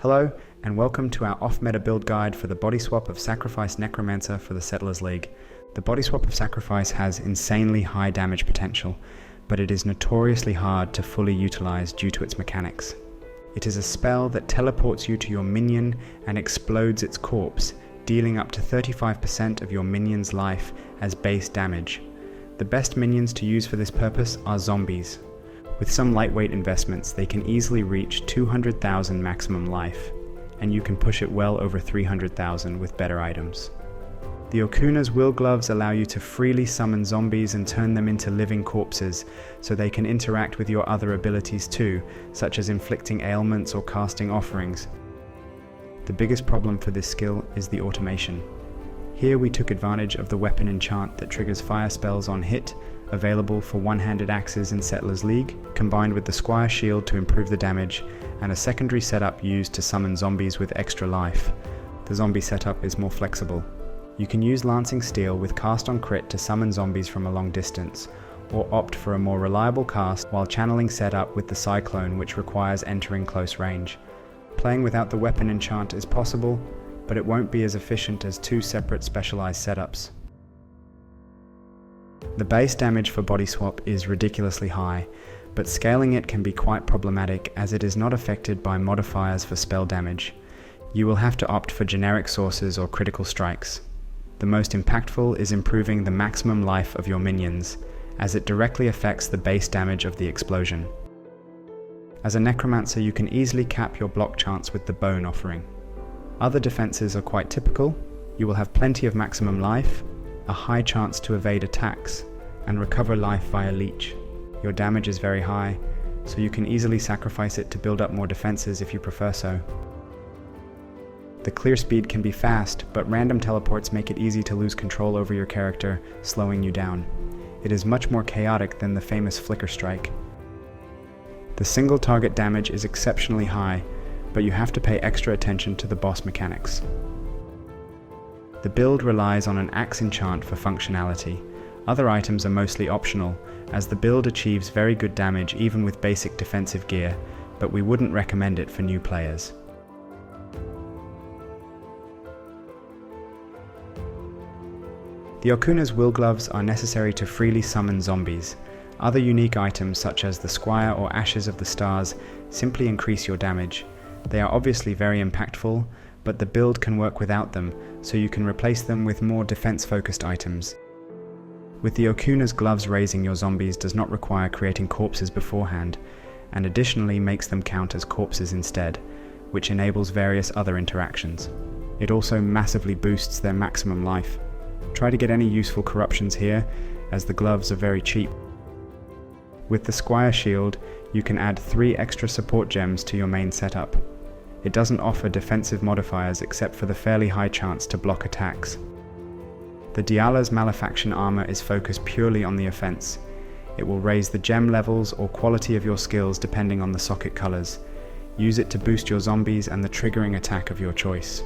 Hello, and welcome to our off-meta build guide for the BODYSWAP of Sacrifice Necromancer for the Settlers League. The BODYSWAP of Sacrifice has insanely high damage potential, but it is notoriously hard to fully utilize due to its mechanics. It is a spell that teleports you to your minion and explodes its corpse, dealing up to 35% of your minion's life as base damage. The best minions to use for this purpose are zombies. With some lightweight investments, they can easily reach 200,000 maximum life, and you can push it well over 300,000 with better items. The Okuna's Will Gloves allow you to freely summon zombies and turn them into living corpses, so they can interact with your other abilities too, such as inflicting ailments or casting offerings. The biggest problem for this skill is the automation. Here we took advantage of the weapon enchant that triggers fire spells on hit, available for one-handed axes in Settlers League, combined with the Squire Shield to improve the damage, and a secondary setup used to summon zombies with extra life. The zombie setup is more flexible. You can use Lancing Steel with cast on crit to summon zombies from a long distance, or opt for a more reliable cast while channeling setup with the Cyclone, which requires entering close range. Playing without the weapon enchant is possible, but it won't be as efficient as two separate specialized setups. The base damage for BODYSWAP is ridiculously high, but scaling it can be quite problematic as it is not affected by modifiers for spell damage. You will have to opt for generic sources or critical strikes. The most impactful is improving the maximum life of your minions, as it directly affects the base damage of the explosion. As a Necromancer, you can easily cap your block chance with the Bone Offering. Other defenses are quite typical. You will have plenty of maximum life, a high chance to evade attacks, and recover life via leech. Your damage is very high, so you can easily sacrifice it to build up more defenses if you prefer so. The clear speed can be fast, but random teleports make it easy to lose control over your character, slowing you down. It is much more chaotic than the famous Flicker Strike. The single target damage is exceptionally high, but you have to pay extra attention to the boss mechanics. The build relies on an axe enchant for functionality. Other items are mostly optional, as the build achieves very good damage even with basic defensive gear, but we wouldn't recommend it for new players. The Okuna's Will Gloves are necessary to freely summon zombies. Other unique items such as the Squire or Ashes of the Stars simply increase your damage. They are obviously very impactful, but the build can work without them, so you can replace them with more defense-focused items. With the Okuna's Gloves, raising your zombies does not require creating corpses beforehand, and additionally makes them count as corpses instead, which enables various other interactions. It also massively boosts their maximum life. Try to get any useful corruptions here, as the gloves are very cheap. With the Squire Shield, you can add 3 extra support gems to your main setup. It doesn't offer defensive modifiers except for the fairly high chance to block attacks. The Diala's Malefaction armor is focused purely on the offense. It will raise the gem levels or quality of your skills depending on the socket colors. Use it to boost your zombies and the triggering attack of your choice.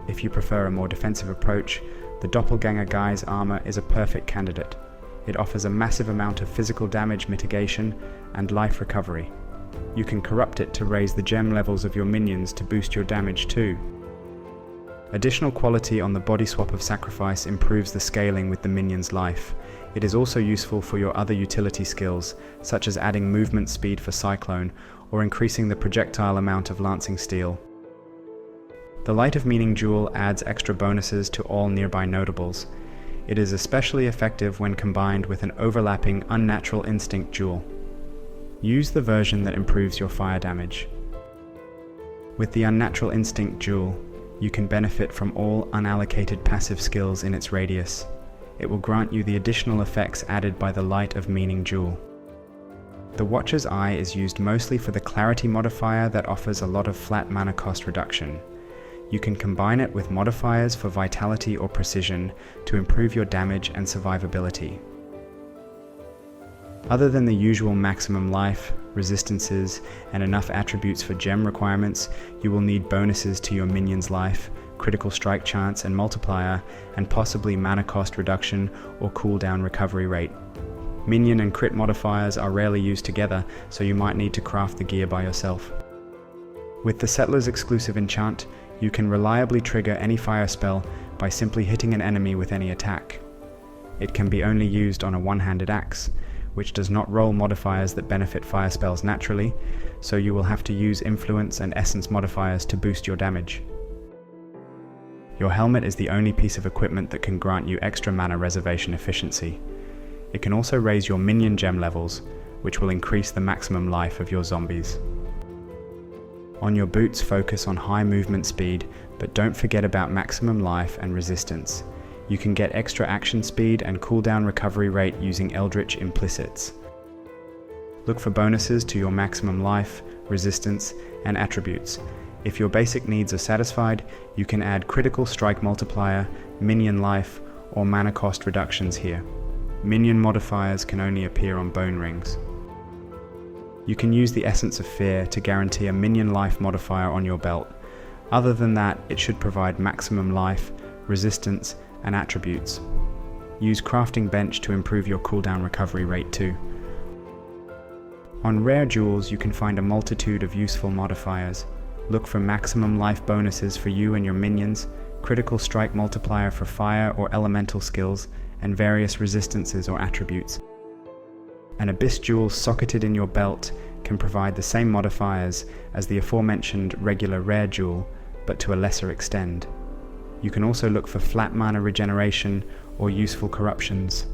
If you prefer a more defensive approach, the Doppelganger Guy's armor is a perfect candidate. It offers a massive amount of physical damage mitigation and life recovery. You can corrupt it to raise the gem levels of your minions to boost your damage too. Additional quality on the BODYSWAP of Sacrifice improves the scaling with the minion's life. It is also useful for your other utility skills, such as adding movement speed for Cyclone or increasing the projectile amount of Lancing Steel. The Light of Meaning Jewel adds extra bonuses to all nearby notables. It is especially effective when combined with an overlapping Unnatural Instinct Jewel. Use the version that improves your fire damage. With the Unnatural Instinct Jewel, you can benefit from all unallocated passive skills in its radius. It will grant you the additional effects added by the Light of Meaning Jewel. The Watcher's Eye is used mostly for the Clarity modifier that offers a lot of flat mana cost reduction. You can combine it with modifiers for Vitality or Precision to improve your damage and survivability. Other than the usual maximum life, resistances, and enough attributes for gem requirements, you will need bonuses to your minion's life, critical strike chance and multiplier, and possibly mana cost reduction or cooldown recovery rate. Minion and crit modifiers are rarely used together, so you might need to craft the gear by yourself. With the Settler's exclusive enchant, you can reliably trigger any fire spell by simply hitting an enemy with any attack. It can be only used on a one-handed axe, which does not roll modifiers that benefit fire spells naturally, so you will have to use influence and essence modifiers to boost your damage. Your helmet is the only piece of equipment that can grant you extra mana reservation efficiency. It can also raise your minion gem levels, which will increase the maximum life of your zombies. On your boots, focus on high movement speed, but don't forget about maximum life and resistance. You can get extra action speed and cooldown recovery rate using Eldritch Implicits. Look for bonuses to your maximum life, resistance, and attributes. If your basic needs are satisfied, you can add critical strike multiplier, minion life, or mana cost reductions here. Minion modifiers can only appear on bone rings. You can use the Essence of Fear to guarantee a minion life modifier on your belt. Other than that, it should provide maximum life, resistance, and attributes. Use Crafting Bench to improve your cooldown recovery rate too. On rare jewels, you can find a multitude of useful modifiers. Look for maximum life bonuses for you and your minions, critical strike multiplier for fire or elemental skills, and various resistances or attributes. An Abyss jewel socketed in your belt can provide the same modifiers as the aforementioned regular rare jewel, but to a lesser extent. You can also look for flat mana regeneration or useful corruptions.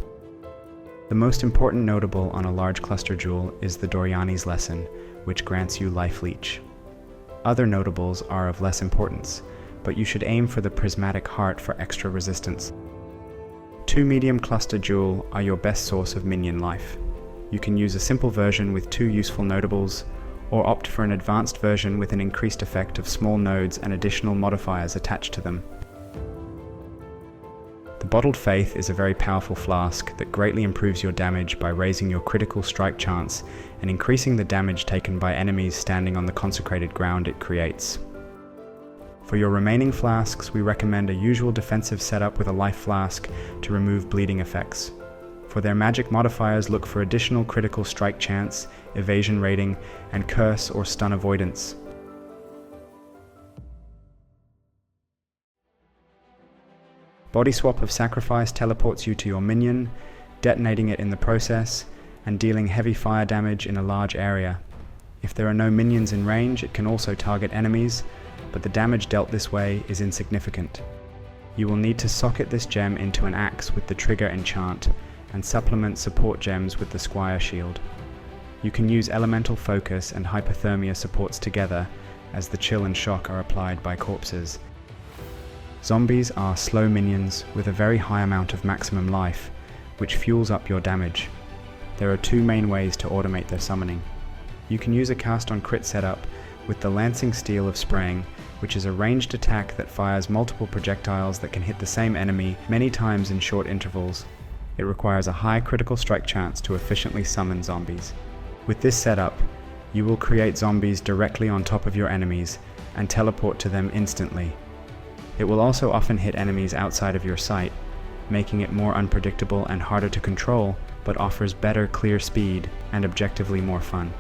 The most important notable on a large cluster jewel is the Doriani's Lesson, which grants you Life Leech. Other notables are of less importance, but you should aim for the Prismatic Heart for extra resistance. 2 medium cluster jewel are your best source of minion life. You can use a simple version with 2 useful notables, or opt for an advanced version with an increased effect of small nodes and additional modifiers attached to them. The Bottled Faith is a very powerful flask that greatly improves your damage by raising your critical strike chance and increasing the damage taken by enemies standing on the consecrated ground it creates. For your remaining flasks, we recommend a usual defensive setup with a life flask to remove bleeding effects. For their magic modifiers, look for additional critical strike chance, evasion rating, and curse or stun avoidance. BODYSWAP of Sacrifice teleports you to your minion, detonating it in the process, and dealing heavy fire damage in a large area. If there are no minions in range, it can also target enemies, but the damage dealt this way is insignificant. You will need to socket this gem into an axe with the trigger enchant, and supplement support gems with the Squire Shield. You can use Elemental Focus and Hypothermia supports together, as the chill and shock are applied by corpses. Zombies are slow minions with a very high amount of maximum life, which fuels up your damage. There are 2 main ways to automate their summoning. You can use a cast on crit setup with the Lancing Steel of Spraying, which is a ranged attack that fires multiple projectiles that can hit the same enemy many times in short intervals. It requires a high critical strike chance to efficiently summon zombies. With this setup, you will create zombies directly on top of your enemies and teleport to them instantly. It will also often hit enemies outside of your sight, making it more unpredictable and harder to control, but offers better clear speed and objectively more fun.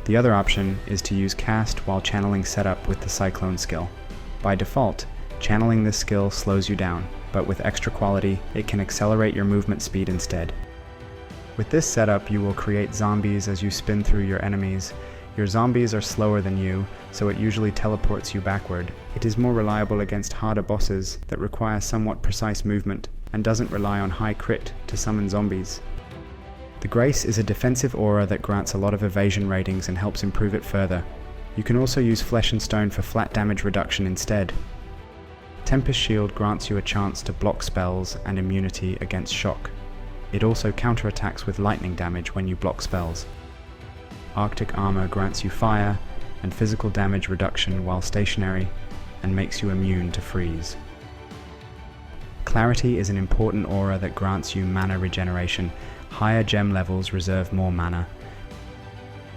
The other option is to use cast while channeling setup with the Cyclone skill. By default, channeling this skill slows you down, but with extra quality, it can accelerate your movement speed instead. With this setup, you will create zombies as you spin through your enemies. Your zombies are slower than you, so it usually teleports you backward. It is more reliable against harder bosses that require somewhat precise movement, and doesn't rely on high crit to summon zombies. The Grace is a defensive aura that grants a lot of evasion ratings and helps improve it further. You can also use Flesh and Stone for flat damage reduction instead. Tempest Shield grants you a chance to block spells and immunity against shock. It also counterattacks with lightning damage when you block spells. Arctic Armor grants you fire and physical damage reduction while stationary, and makes you immune to freeze. Clarity is an important aura that grants you mana regeneration. Higher gem levels reserve more mana.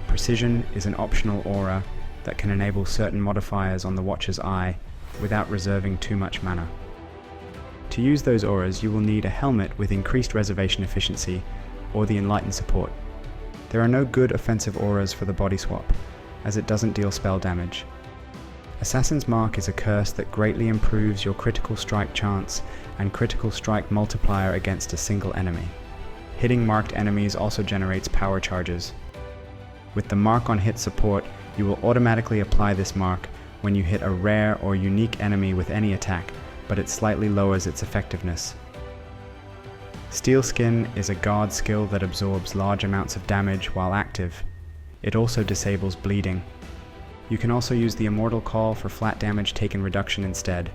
Precision is an optional aura that can enable certain modifiers on the Watcher's Eye without reserving too much mana. To use those auras, you will need a helmet with increased reservation efficiency or the Enlighten support. There are no good offensive auras for the BODYSWAP, as it doesn't deal spell damage. Assassin's Mark is a curse that greatly improves your critical strike chance and critical strike multiplier against a single enemy. Hitting marked enemies also generates power charges. With the mark on hit support, you will automatically apply this mark when you hit a rare or unique enemy with any attack, but it slightly lowers its effectiveness. Steel Skin is a guard skill that absorbs large amounts of damage while active. It also disables bleeding. You can also use the Immortal Call for flat damage taken reduction instead.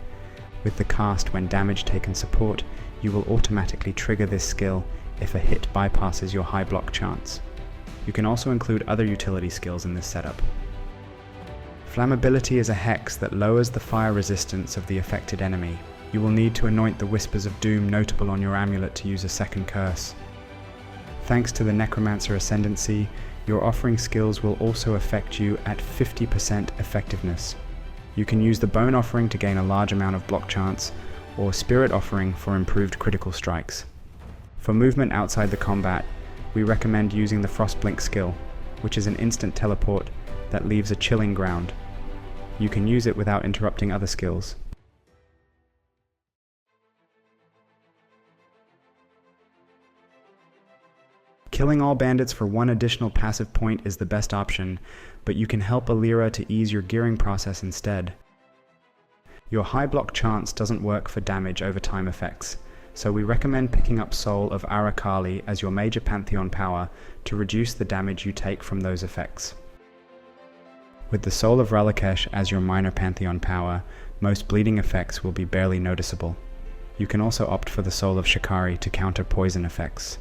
With the cast when damage taken support, you will automatically trigger this skill if a hit bypasses your high block chance. You can also include other utility skills in this setup. Flammability is a hex that lowers the fire resistance of the affected enemy. You will need to anoint the Whispers of Doom notable on your amulet to use a second curse. Thanks to the Necromancer Ascendancy, your offering skills will also affect you at 50% effectiveness. You can use the Bone Offering to gain a large amount of block chance, or Spirit Offering for improved critical strikes. For movement outside the combat, we recommend using the Frostblink skill, which is an instant teleport that leaves a chilling ground. You can use it without interrupting other skills. Killing all bandits for one additional passive point is the best option, but you can help Alira to ease your gearing process instead. Your high block chance doesn't work for damage over time effects, so we recommend picking up Soul of Arakali as your major Pantheon power to reduce the damage you take from those effects. With the Soul of Ralakesh as your minor Pantheon power, most bleeding effects will be barely noticeable. You can also opt for the Soul of Shikari to counter poison effects.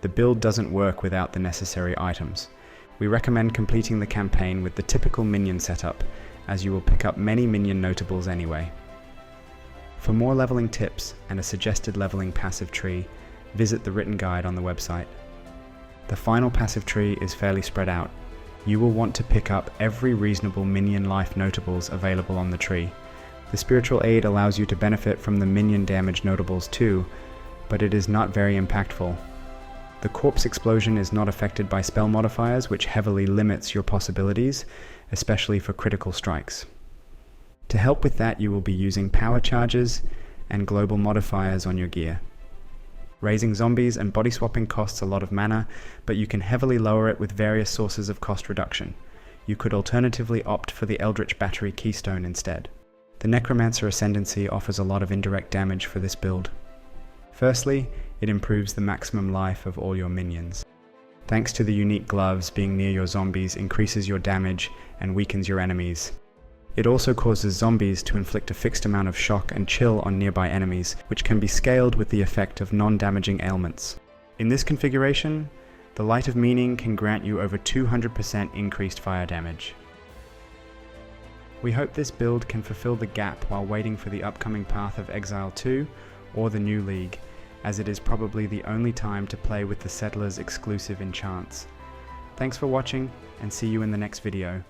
The build doesn't work without the necessary items. We recommend completing the campaign with the typical minion setup, as you will pick up many minion notables anyway. For more leveling tips and a suggested leveling passive tree, visit the written guide on the website. The final passive tree is fairly spread out. You will want to pick up every reasonable minion life notables available on the tree. The Spiritual Aid allows you to benefit from the minion damage notables too, but it is not very impactful. The Corpse Explosion is not affected by spell modifiers, which heavily limits your possibilities, especially for critical strikes. To help with that, you will be using power charges and global modifiers on your gear. Raising zombies and body swapping costs a lot of mana, but you can heavily lower it with various sources of cost reduction. You could alternatively opt for the Eldritch Battery Keystone instead. The Necromancer Ascendancy offers a lot of indirect damage for this build. Firstly, it improves the maximum life of all your minions. Thanks to the unique gloves, being near your zombies increases your damage and weakens your enemies. It also causes zombies to inflict a fixed amount of shock and chill on nearby enemies, which can be scaled with the effect of non-damaging ailments. In this configuration, the Light of Meaning can grant you over 200% increased fire damage. We hope this build can fulfill the gap while waiting for the upcoming Path of Exile 2 or the new League, as it is probably the only time to play with the Settlers exclusive enchants. Thanks for watching, and see you in the next video.